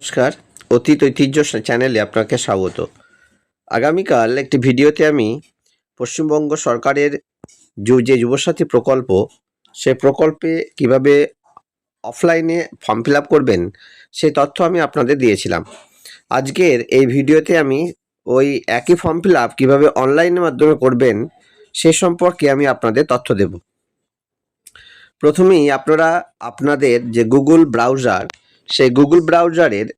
নমস্কার, অতীত ঐতিহ্য চ্যানেলে আপনাকে স্বাগত। আগামীকাল একটি ভিডিওতে আমি পশ্চিমবঙ্গ সরকারের যে যুবসাথী প্রকল্প, সে প্রকল্পে কিভাবে অফলাইনে ফর্ম ফিল আপ করবেন, সেই তথ্য আমি আপনাদের দিয়েছিলাম। আজকের এই ভিডিওতে আমি ওই একই ফর্ম ফিল আপ কীভাবে অনলাইনের মাধ্যমে করবেন, সে সম্পর্কে আমি আপনাদের তথ্য দেব। প্রথমেই আপনারা আপনাদের যে গুগল ব্রাউজার, সেই গুগল ব্রাউজারের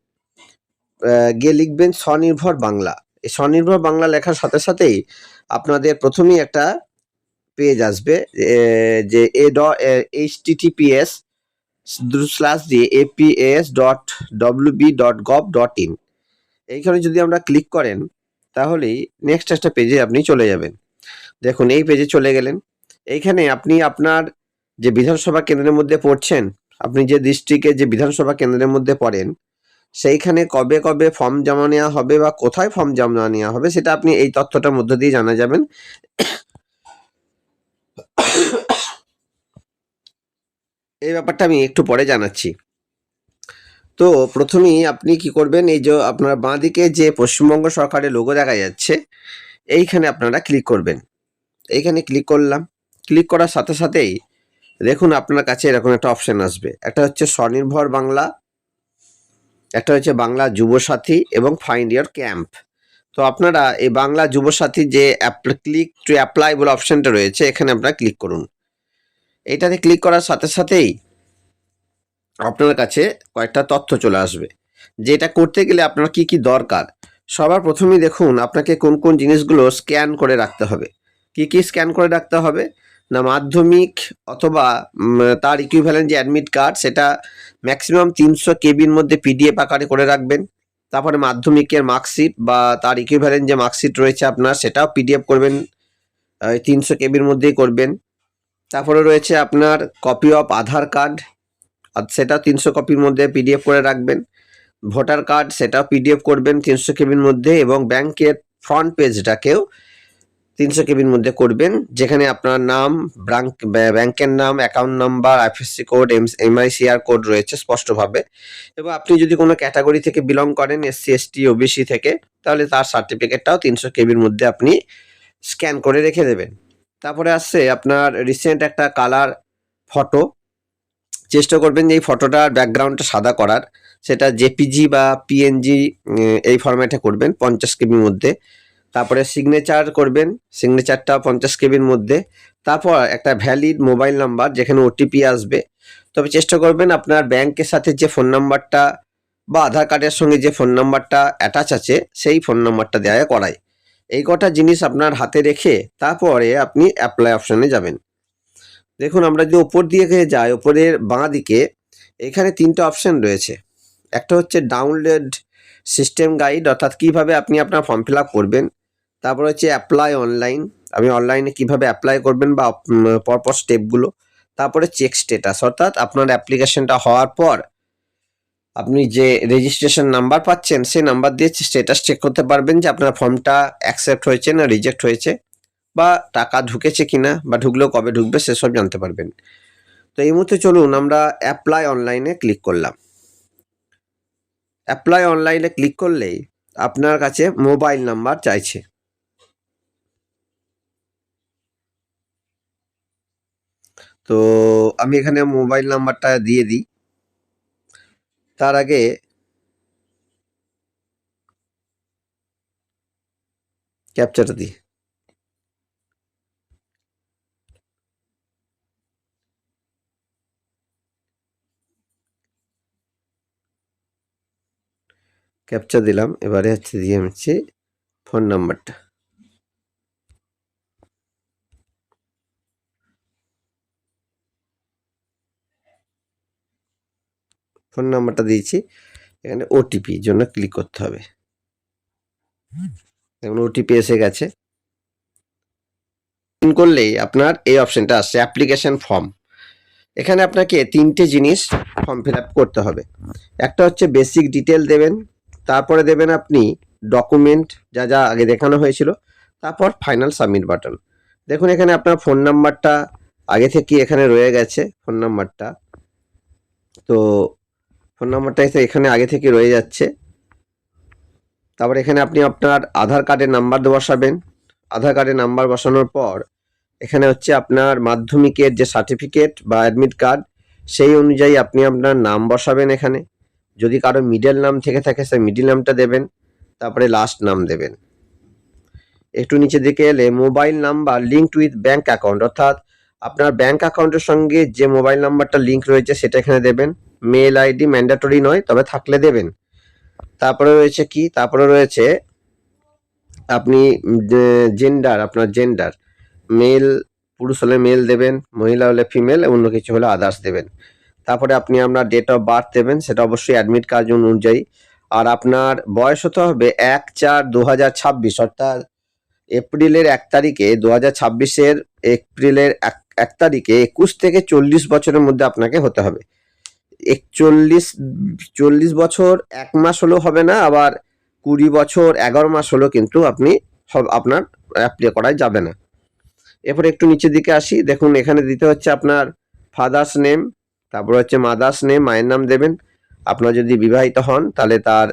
গিয়ে লিখবেন স্বনির্ভর বাংলা। এই স্বনির্ভর বাংলা লেখার সাথে সাথেই আপনাদের প্রথমেই একটা পেজ আসবে, যে https://aps.wb.gov.in। এইখানে যদি আমরা ক্লিক করেন তাহলেই নেক্সট একটা পেজে আপনি চলে যাবেন। দেখুন, এই পেজে চলে গেলেন। এইখানে আপনি আপনার যে বিধানসভা কেন্দ্রের মধ্যে পড়ছেন, আপনি যে ডিস্ট্রিক্টে যে বিধানসভা কেন্দ্রের মধ্যে পড়েন, সেইখানে কবে কবে ফর্ম জমা নেওয়া হবে বা কোথায় ফর্ম জমা নেওয়া হবে, সেটা আপনি এই তথ্যটার মধ্য দিয়ে জানা যাবেন। এই ব্যাপারটা আমি একটু পরে জানাচ্ছি। তো প্রথমেই আপনি কি করবেন, এই যে আপনার বাঁ দিকে যে পশ্চিমবঙ্গ সরকারের লোগো দেখা যাচ্ছে, এইখানে আপনারা ক্লিক করবেন। এইখানে ক্লিক করলাম। ক্লিক করার সাথে সাথেই দেখুন আপনার কাছে এরকম একটা অপশন আসবে। একটা হচ্ছে স্বনির্ভর বাংলা, একটা হচ্ছে বাংলা যুবসাথী এবং ফাইন্ড ইয়ার ক্যাম্প। তো আপনারা এই বাংলা যুবসাথী যে ক্লিক টু অ্যাপ্লাই বলে অপশনটা রয়েছে, এখানে আপনারা ক্লিক করুন। এটাতে ক্লিক করার সাথে সাথেই আপনার কাছে কয়েকটা তথ্য চলে আসবে, যে এটা করতে গেলে আপনার কি কি দরকার। সবার প্রথমেই দেখুন আপনাকে কোন কোন জিনিসগুলো স্ক্যান করে রাখতে হবে। কি কি স্ক্যান করে রাখতে হবে না, মাধ্যমিক অথবা তার ইকুইভ্যালেন্ট যে অ্যাডমিট কার্ড, সেটা ম্যাক্সিমাম 300 কেবির মধ্যে পিডিএফ আকারে করে রাখবেন। তারপরে মাধ্যমিকের মার্কশিট বা তার ইকুইভ্যালেন্ট যে মার্কশিট রয়েছে আপনার, সেটাও পিডিএফ করবেন, 300 কেবির মধ্যেই করবেন। তারপরে রয়েছে আপনার কপি অফ আধার কার্ড, সেটা 300 কপির মধ্যে পিডিএফ করে রাখবেন। ভোটার কার্ড, সেটাও পিডিএফ করবেন 300 কেবির মধ্যে, এবং ব্যাংকের ফ্রন্ট পেজটাকেও 300 কেবির মধ্যে করবেন, যেখানে আপনার নাম, ব্যাংকের নাম, account number, IFSC code, MICR code রয়েছে স্পষ্টভাবে। এবং আপনি যদি কোনো ক্যাটাগরি থেকে বিলং করেন, এসসি এসটি ওবিসি থেকে, তাহলে তার সার্টিফিকেটটাও 300 কেবির মধ্যে আপনি স্ক্যান করে রেখে দেবেন। তারপরে আসছে আপনার রিসেন্ট একটা কালার ফটো। চেষ্টা করবেন যে এই ফটোটার ব্যাকগ্রাউন্ডটা সাদা করার, সেটা জেপিজি বা পিএনজি এই ফরম্যাটে করবেন 50 কেবির মধ্যে। তারপরে সিগনেচার করবেন, সিগনেচারটা 50 কেবির মধ্যে। তারপর একটা ভ্যালিড মোবাইল নাম্বার, যেখানে ওটিপি আসবে। তবে চেষ্টা করবেন আপনার ব্যাংকের সাথে যে ফোন নাম্বারটা বা আধার কার্ডের সঙ্গে যে ফোন নাম্বারটা অ্যাটাচ আছে, সেই ফোন নাম্বারটা দেওয়া করায়। এই কটা জিনিস আপনার হাতে রেখে তারপরে আপনি অ্যাপ্লাই অপশনে যাবেন। দেখুন, আমরা যদি ওপর দিকে যাই, ওপরের বাঁ দিকে এখানে 3টে অপশন রয়েছে। একটা হচ্ছে ডাউনলোড সিস্টেম গাইড, অর্থাৎ কীভাবে আপনি আপনার ফর্ম ফিল আপ করবেন। তারপর হচ্ছে অ্যাপ্লাই অনলাইন, আপনি অনলাইনে কীভাবে অ্যাপ্লাই করবেন বা পরপর স্টেপগুলো। তারপরে চেক স্টেটাস, অর্থাৎ আপনার অ্যাপ্লিকেশনটা হওয়ার পর আপনি যে রেজিস্ট্রেশন নাম্বার পাচ্ছেন, সেই নাম্বার দিয়ে স্টেটাস চেক করতে পারবেন যে আপনার ফর্মটা অ্যাকসেপ্ট হয়েছে না রিজেক্ট হয়েছে, বা টাকা ঢুকেছে কিনা, বা ঢুকলেও কবে ঢুকবে সেসব জানতে পারবেন। তো এই মুহূর্তে চলুন আমরা অ্যাপ্লাই অনলাইনে ক্লিক করলাম। অ্যাপ্লাই অনলাইনে ক্লিক করলেই আপনার কাছে মোবাইল নাম্বার চাইছে। তো আমি এখানে মোবাইল নাম্বারটা দিয়ে দিই। তার আগে ক্যাপচাটা দিই। ক্যাপচা দিলাম, এবারে হচ্ছে দিয়ে হচ্ছে ফোন নাম্বারটা। ফোন নাম্বারটা দিয়েছি, এখানে ওটিপি জন্য ক্লিক করতে হবে। এখন ওটিপি এসে গেছে। করলেই আপনার এই অপশনটা আসছে অ্যাপ্লিকেশন ফর্ম। এখানে আপনাকে 3টে জিনিস ফর্ম ফিল আপ করতে হবে। একটা হচ্ছে বেসিক ডিটেল দেবেন, তারপরে দেবেন আপনি ডকুমেন্ট যা যা আগে দেখানো হয়েছিল, তারপর ফাইনাল সাবমিট বাটন। দেখুন এখানে আপনার ফোন নাম্বারটা আগে থেকে এখানে রয়ে গেছে, ফোন নাম্বারটা। তো ফোন নাম্বারটা এখানে আগে থেকে রয়ে যাচ্ছে। তারপর এখানে আপনি আপনার আধার কার্ডের নাম্বার বসাবেন। আধার কার্ডের নাম্বার বসানোর পর এখানে হচ্ছে আপনার মাধ্যমিকের যে সার্টিফিকেট বা অ্যাডমিট কার্ড সেই অনুযায়ী আপনি আপনার নাম বসাবেন এখানে। যদি কারো মিডল নাম থেকে থাকে সেই মিডল নামটা দেবেন, তারপরে লাস্ট নাম দেবেন। একটু নিচের দিকে এলে mobile number linked with bank account, অর্থাৎ আপনার ব্যাঙ্ক অ্যাকাউন্টের সঙ্গে যে মোবাইল নাম্বারটা লিঙ্ক রয়েছে সেটা এখানে দেবেন। মেল আইডি ম্যান্ডেটরি নয়, তবে থাকলে দেবেন। তারপরে রয়েছে কি, তারপরে রয়েছে আপনি জেন্ডার, আপনার জেন্ডার মেল, পুরুষ হলে মেল দেবেন, মহিলা হলে ফিমেল, অন্য কিছু হলে আদার্স দেবেন। তারপরে আপনি আপনার ডেট অফ বার্থ দেবেন, সেটা অবশ্যই অ্যাডমিট কার্ড অনুযায়ী। আর আপনার বয়স হতে হবে 1/4/2026, অর্থাৎ এপ্রিলের 1 তারিখে 2026-এর এপ্রিলের 1 তারিখে 21 থেকে 40 বছরের মধ্যে আপনাকে হতে হবে। 40 বছর 1 মাস হলেও হবে না, আবার 20 বছর 11 মাস হলেও কিন্তু আপনার অ্যাপ্লাই করা যাবে না। এরপরে একটু নিচের দিকে আসি, দেখুন এখানে দিতে হচ্ছে আপনার ফাদার্স নেম, তারপর হচ্ছে মাদার্স নেম, মায়ের নাম দেবেন। আপনার যদি বিবাহিত হন তাহলে তার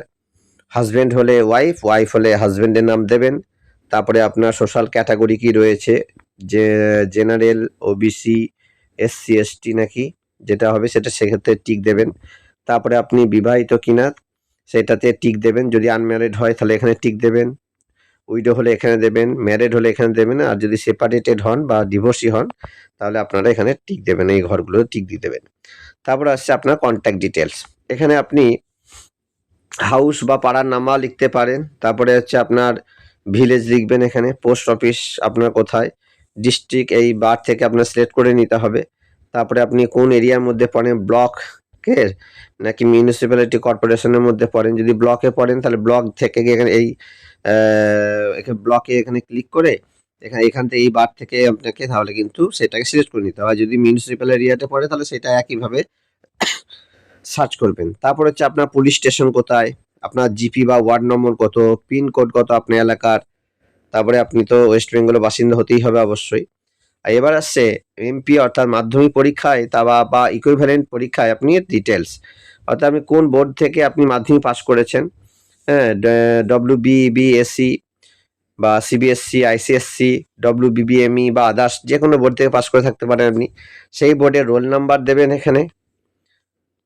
হাজব্যান্ড হলে ওয়াইফ, ওয়াইফ হলে হাজব্যান্ডের নাম দেবেন। তারপরে আপনার সোশ্যাল ক্যাটাগরি কি রয়েছে, যে জেনারেল, ওবিসি, এসসি এসটি নাকি যেটা হবে সেটা সেক্ষেত্রে টিক দেবেন। তারপরে আপনি বিবাহিত কিনা সেটাতে টিক দেবেন, যদি আনম্যারিড হয় তাহলে এখানে টিক দেবেন, উইডো হলে এখানে দেবেন, ম্যারিড হলে এখানে দেবেন, আর যদি সেপারেটেড হন বা ডিভোর্সি হন তাহলে আপনারা এখানে টিক দেবেন, এই ঘরগুলো টিক দিয়ে দেবেন। তারপর আসছে আপনার কন্ট্যাক্ট ডিটেলস, এখানে আপনি হাউস বা পাড়ার নাম্বার লিখতে পারেন। তারপরে হচ্ছে আপনার ভিলেজ লিখবেন, এখানে পোস্ট অফিস আপনার কোথায়, ডিস্ট্রিক্ট এই বার থেকে আপনার সিলেক্ট করে নিতে হবে। তারপরে আপনি কোন এরিয়ার মধ্যে পড়েন, ব্লকের নাকি মিউনিসিপ্যালিটি কর্পোরেশনের মধ্যে পড়েন। যদি ব্লকে পড়েন তাহলে ব্লক থেকে এখানে এই ব্লকে এখানে ক্লিক করে এখান থেকে এই বার থেকে আপনাকে তাহলে কিন্তু সেটাকে সিলেক্ট করে নিতে হবে। যদি মিউনিসিপ্যাল এরিয়াতে পড়ে তাহলে সেটা একইভাবে সার্চ করবেন। তারপর হচ্ছে আপনার পুলিশ স্টেশন কোথায়, আপনার জিপি বা ওয়ার্ড নম্বর কত, পিনকোড কত আপনার এলাকার। তারপরে আপনি তো ওয়েস্ট বেঙ্গলের বাসিন্দা হতেই হবে অবশ্যই। আর এবার আসছে এমপি, অর্থাৎ মাধ্যমিক পরীক্ষায় তা বা ইকুইভ্যালেন্ট পরীক্ষায় আপনি ডিটেলস, অর্থাৎ আপনি কোন বোর্ড থেকে আপনি মাধ্যমিক পাস করেছেন, হ্যাঁ, WBBSC বা সিবিএসসি, আইসিএসসি, WBBME বা আদার্স যে কোনো বোর্ড থেকে পাস করে থাকতে পারেন আপনি। সেই বোর্ডের রোল নাম্বার দেবেন, এখানে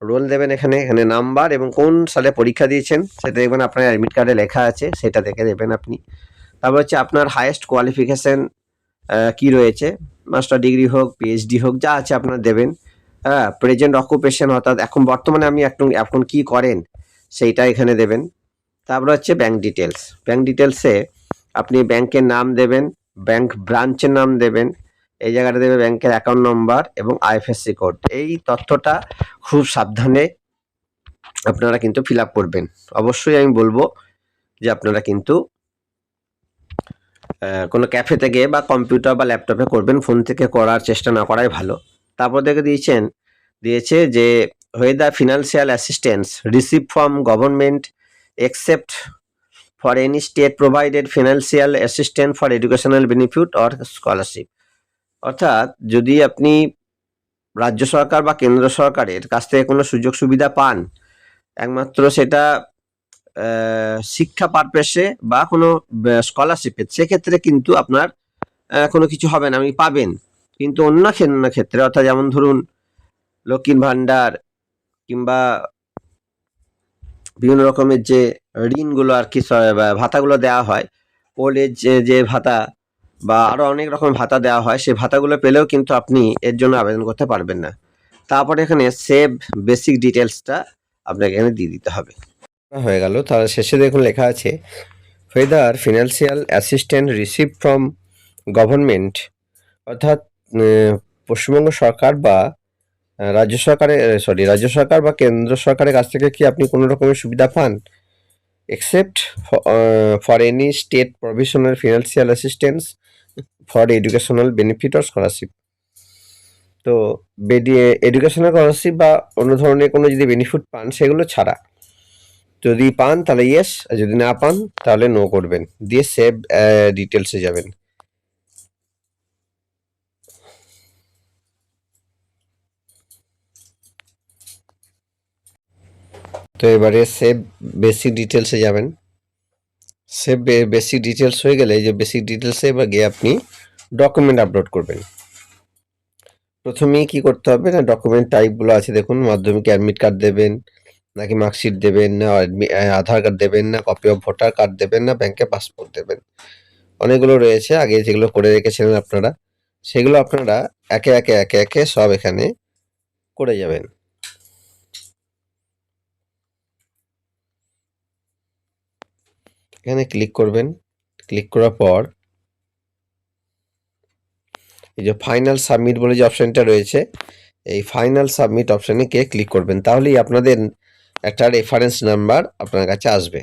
রোল দেবেন, এখানে নাম্বার এবং কোন সালে পরীক্ষা দিয়েছেন সেটা দেখবেন আপনার অ্যাডমিট কার্ডে লেখা আছে, সেটা দেখে দেবেন আপনি। তারপর হচ্ছে আপনার হাইয়েস্ট কোয়ালিফিকেশন কি রয়েছে, মাস্টার ডিগ্রি হোক, পিএইচডি হোক, যা আছে আপনার দেবেন। হ্যাঁ, প্রেজেন্ট অকুপেশন, অর্থাৎ এখন বর্তমানে আমি এখন কি করেন সেইটা এখানে দেবেন। তারপর হচ্ছে ব্যাংক ডিটেলস, ব্যাংক ডিটেলসে আপনি ব্যাংকের নাম দেবেন, ব্যাংক ব্রাঞ্চের নাম দেবেন, এই জায়গাটা দেবে ব্যাংকের অ্যাকাউন্ট নম্বর এবং আইএফএসসি কোড। এই তথ্যটা খুব সাবধানে আপনারা কিন্তু ফিল আপ করবেন। অবশ্যই আমি বলবো যে আপনারা কিন্তু কোনো ক্যাফেতে গিয়ে বা কম্পিউটার বা ল্যাপটপে করবেন, ফোন থেকে করার চেষ্টা না করাই ভালো। তারপর দেখে দিয়েছে যে whether financial assistance received from government except for any state provided financial assistance for educational benefit or scholarship, অর্থাৎ যদি আপনি রাজ্য সরকার বা কেন্দ্র সরকারের কাছ থেকে কোনো সুযোগ সুবিধা পান, একমাত্র সেটা শিক্ষা পারপাসে বা কোনো স্কলারশিপের, সেক্ষেত্রে কিন্তু আপনার কোনো কিছু হবে না, আপনি পাবেন। কিন্তু অন্য ক্ষেত্রে, অর্থাৎ যেমন ধরুন লক্ষ্মীর ভান্ডার কিংবা বিভিন্ন রকমের যে ঋণগুলো আর কি, ভাতাগুলো দেওয়া হয়, ওল্ড এজ যে ভাতা বা আরো অনেক রকমের ভাতা দেওয়া হয়, সেই ভাতাগুলো পেলেও কিন্তু আপনি এর জন্য আবেদন করতে পারবেন না। তারপরে এখানে সেভ বেসিক ডিটেলসটা আপনাকে এখানে দিয়ে দিতে হবে। হয়ে গেল। তার শেষে দেখুন লেখা আছে whether financial assistance received from government, অর্থাৎ পশ্চিমবঙ্গ সরকার বা রাজ্য সরকার বা কেন্দ্র সরকারের কাছ থেকে কি আপনি কোনো রকমের সুবিধা পান, except for any state provisional financial assistance for educational benefit or scholarship. তো এডুকেশনাল স্কলারশিপ বা অন্য ধরনের কোনো যদি বেনিফিট পান সেগুলো ছাড়া, যদি পান তাহলে ইয়েস, আর যদি না পান তাহলে নো করবেন, দিয়ে সেভ ডিটেলসে যাবেন। তো এবারে সেভ বেসিক ডিটেলসে যাবেন। সেভ বেসিক ডিটেলস হয়ে গেলে এই যে বেসিক ডিটেলসে এবার গিয়ে আপনি ডকুমেন্ট আপলোড করবেন। প্রথমেই কি করতে হবে না, ডকুমেন্ট টাইপগুলো আছে দেখুন, মাধ্যমিক অ্যাডমিট কার্ড দেবেন, নাকি মার্কশিট দেবেন, না আধার কার্ড দেবেন, না কপি অফ ভোটার কার্ড দেবেন, না ব্যাংকে পাসপোর্ট দেবেন। অনেকগুলো রয়েছে, আগে যেগুলো করে রেখেছিলেন আপনারা, সেগুলো আপনারা একে একে একে একে সব এখানে করে যাবেন। এখানে ক্লিক করবেন। ক্লিক করার পর এই যে ফাইনাল সাবমিট বলে যে অপশানটা রয়েছে, এই ফাইনাল সাবমিট অপশানে গিয়ে ক্লিক করবেন। তাহলেই আপনাদের একটা রেফারেন্স নাম্বার আপনার কাছে আসবে,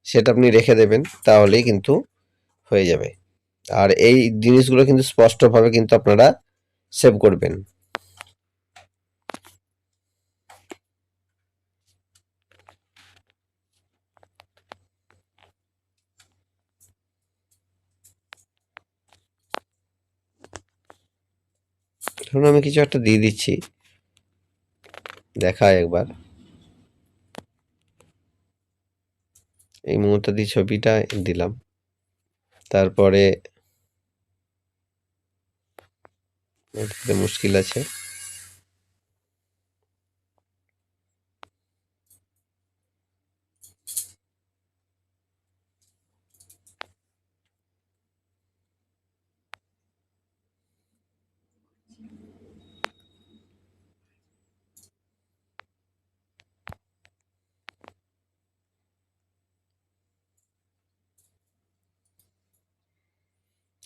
সেটা আপনি রেখে দেবেন, তাহলেই কিন্তু হয়ে যাবে। আর এই জিনিসগুলো কিন্তু স্পষ্টভাবে কিন্তু আপনারা সেভ করবেন। ধরুন আমি কিছু একটা দিয়ে দিচ্ছি, দেখায় একবার। এই মুহূর্তে দিয়ে ছবিটা দিলাম, তারপরে মুশকিল আছে।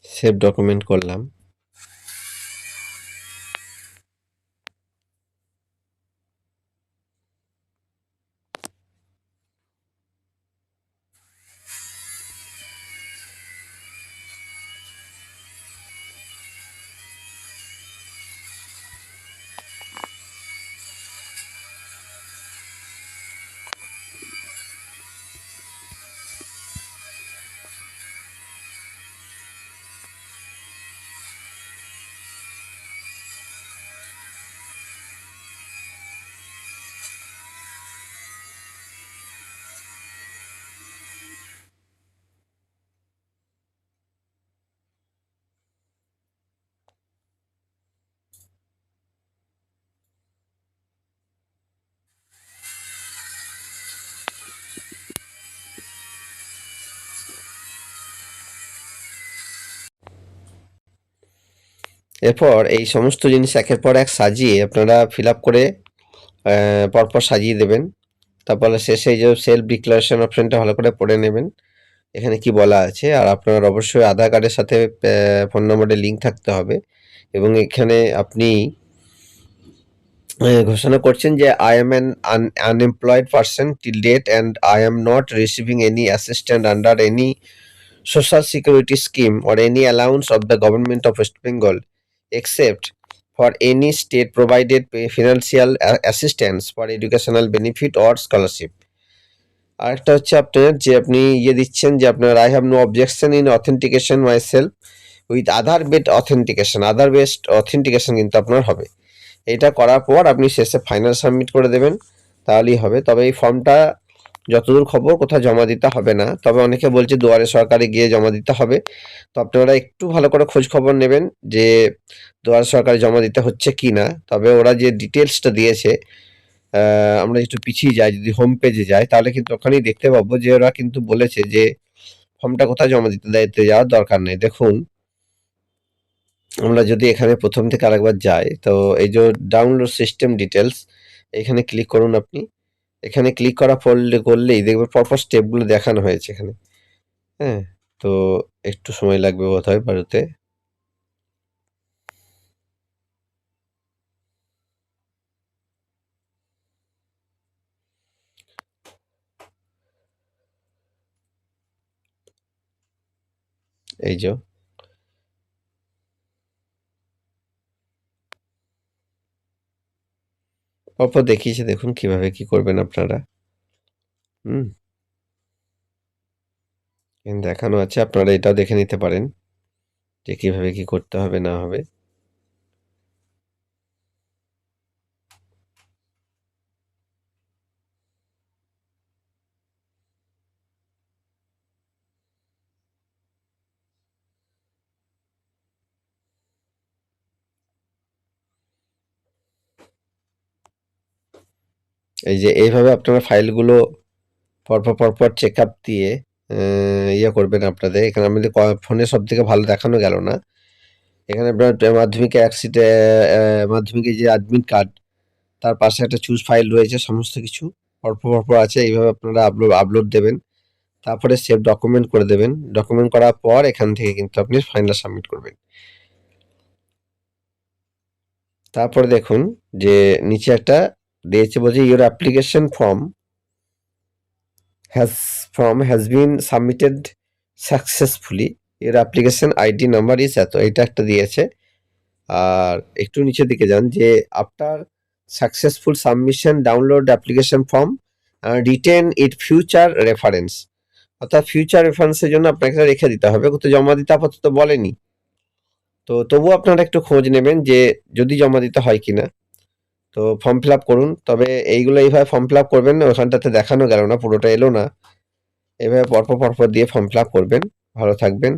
সেভ ডকুমেন্ট করলাম। এরপর এই সমস্ত জিনিস একের পর এক সাজিয়ে আপনারা ফিল আপ করে পরপর সাজিয়ে দেবেন। তারপরে শেষে এই যে সেলফ ডিক্লারেশন অপশনটা ভালো করে পড়ে নেবেন, এখানে কি বলা আছে। আর আপনার অবশ্যই আধার কার্ডের সাথে ফোন নম্বরের লিঙ্ক থাকতে হবে, এবং এখানে আপনি ঘোষণা করছেন যে I am an unemployed person till date and I am not receiving any assistant under any social security scheme or any allowance of the government of West Bengal except for any state provided financial assistance for educational benefit or scholarship. আরেকটা হচ্ছে আপনার যে আপনি দিচ্ছেন যে আপনার I have no objection in authentication myself with Aadhaar based authentication কিন্তু আপনার হবে। এটা করার পর আপনি শেষে ফাইনাল সাবমিট করে দেবেন, তাহলেই হবে। তবে এই ফর্মটা যতদূর খবর কোথাও জমা দিতে হবে না, তবে অনেকে বলছে দুয়ারে সরকারে গিয়ে জমা দিতে হবে। তো আপনারা একটু ভালো করে খোঁজ খবর নেবেন যে দুয়ারে সরকারে জমা দিতে হচ্ছে কি না। তবে ওরা যে ডিটেলসটা দিয়েছে, আমরা একটু পিছিয়ে যাই, যদি হোম পেজে যাই তাহলে কিন্তু ওখানেই দেখতে পাবো যে ওরা কিন্তু বলেছে যে ফর্মটা কোথায় জমা দিতে যাওয়ার দরকার নেই। দেখুন, আমরা যদি এখানে প্রথম থেকে আরেকবার যাই, তো এই যে ডাউনলোড সিস্টেম ডিটেলস, এখানে ক্লিক করুন আপনি। এখানে ক্লিক করা করলেই দেখবেন পরপর স্টেপগুলো দেখানো হয়েছে এখানে। হ্যাঁ, তো একটু সময় লাগবে বোধহয় বাড়তে। এই যে পরপর দেখিয়েছে, দেখুন কিভাবে কি করবেন আপনারা। হুম, এখানে দেখানো আছে, আপনারা এটাও দেখে নিতে পারেন যে কিভাবে কি করতে হবে না হবে। এই যে এইভাবে আপনারা ফাইলগুলো পরপর চেক আপ দিয়ে ইয়ে করবেন আপনাদের। এখানে আমাদের ফোনে সব থেকে ভালো দেখানো গেল না। এখানে আপনার মাধ্যমিকের যে অ্যাডমিট কার্ড, তার পাশে একটা চুজ ফাইল রয়েছে, সমস্ত কিছু পরপর আছে। এইভাবে আপনারা আপলোড দেবেন, তারপরে সেভ ডকুমেন্ট করে দেবেন। ডকুমেন্ট করার পর এখান থেকে কিন্তু আপনি ফাইনাল সাবমিট করবেন। তারপরে দেখুন যে নিচে একটা দিয়েছে, বলছে your application form has been submitted successfully, your application ID number is এত, এটা একটা দিয়েছে। আর একটু নিচের দিকে যান, যে after successful submission download application form written ইট ফিউচার রেফারেন্স, অর্থাৎ ফিউচার রেফারেন্সের জন্য আপনাকে রেখে দিতে হবে। তো জমা দিতে আপাতত বলেনি, তো তবুও আপনারা একটু খোঁজ নেবেন যে যদি জমা দিতে হয় কিনা। তো ফর্ম ফিল আপ করুন, তবে এইগুলো এইভাবে ফর্ম ফিল আপ করবেন না, ওখানটাতে দেখানো গেল না, পুরোটা এলো না। এভাবে পরপর দিয়ে ফর্ম ফিল আপ করবেন। ভালো থাকবেন।